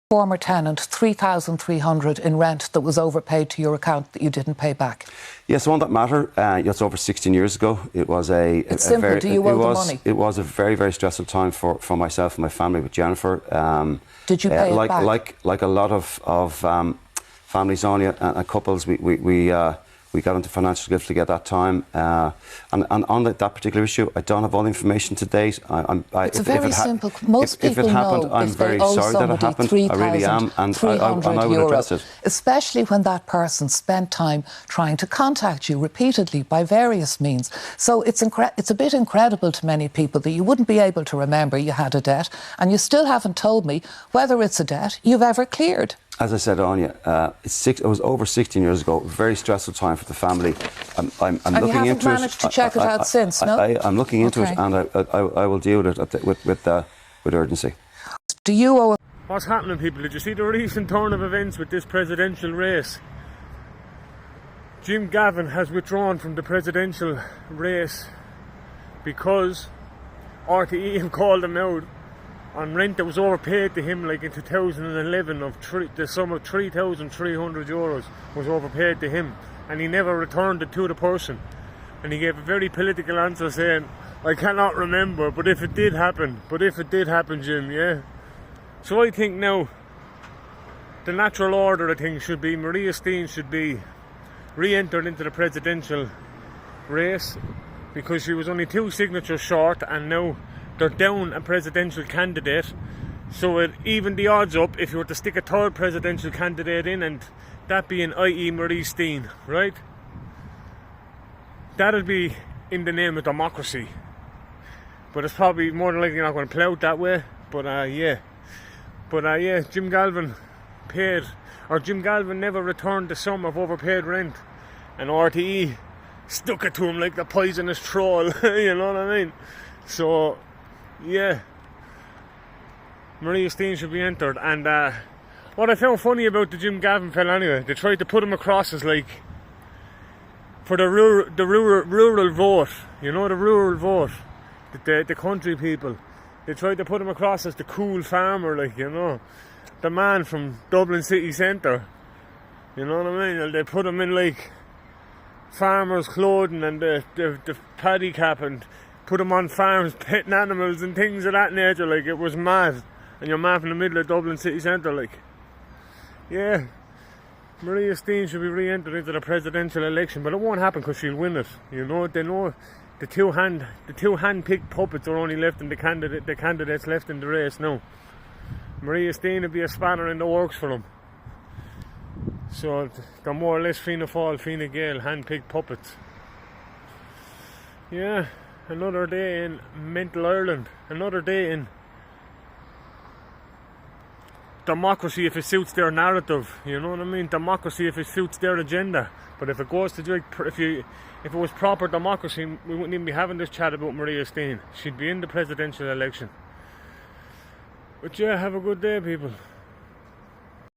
Former tenant, 3,300 in rent that was overpaid to your account that you didn't pay back? Yes, on that matter, it's over 16 years ago. It was It's simple. Do you owe the money? It was a very, very stressful time for myself and my family with Jennifer. Did you pay it back? Like a lot of families, Anya, and couples, we got into financial difficulty at that time, and on that particular issue, I don't have all the information to date. It's very simple. Most people if it happened, know I'm if they very owe sorry that it somebody happened. I really am, and I will address it. Especially when that person spent time trying to contact you repeatedly by various means. So it's a bit incredible to many people that you wouldn't be able to remember you had a debt, and you still haven't told me whether it's a debt you've ever cleared. As I said, Anya, it was over 16 years ago. Very stressful time for the family. I'm looking into it. And you haven't managed to check it out since, no? I'm looking into it, and I will deal with it with urgency. Do you owe? What's happening, people? Did you see the recent turn of events with this presidential race? Jim Gavin has withdrawn from the presidential race because RTE have called him out on rent that was overpaid to him, like in 2011, the sum of €3,300 was overpaid to him, and he never returned it to the person. And he gave a very political answer saying, "I cannot remember, but if it did happen, Jim, yeah." So I think now the natural order of things should be Maria Steen should be re-entered into the presidential race, because she was only 2 signatures short, and now they're down a presidential candidate, so it even the odds up if you were to stick a third presidential candidate in, and that being i.e. Marie Steen, right? That'll be in the name of democracy, but it's probably more than likely not going to play out that way. But Jim Galvin never returned the sum of overpaid rent, and RTE stuck it to him like the poisonous troll. You know what I mean? So yeah, Maria Steen should be entered. And what I found funny about the Jim Gavin fella anyway, they tried to put him across as like for the rural vote, you know, the rural vote, the country people. They tried to put him across as the cool farmer, like, you know, the man from Dublin city centre. You know what I mean? They put him in like farmer's clothing and the paddy cap, and put him on farms petting animals and things of that nature, like it was mad. And your man from the middle of Dublin city centre, like, yeah, Maria Steen should be re-entered into the presidential election, but it won't happen because she'll win it. You know, they know the two hand-picked puppets are only left in the candidates left in the race now. Maria Steen would be a spanner in the works for them. So they're more or less Fianna Fáil, Fine Gael, hand-picked puppets. Yeah. Another day in mental Ireland. Another day in democracy if it suits their narrative. You know what I mean? Democracy if it suits their agenda. But if it goes to if it was proper democracy, we wouldn't even be having this chat about Maria Steen. She'd be in the presidential election. But yeah, have a good day, people.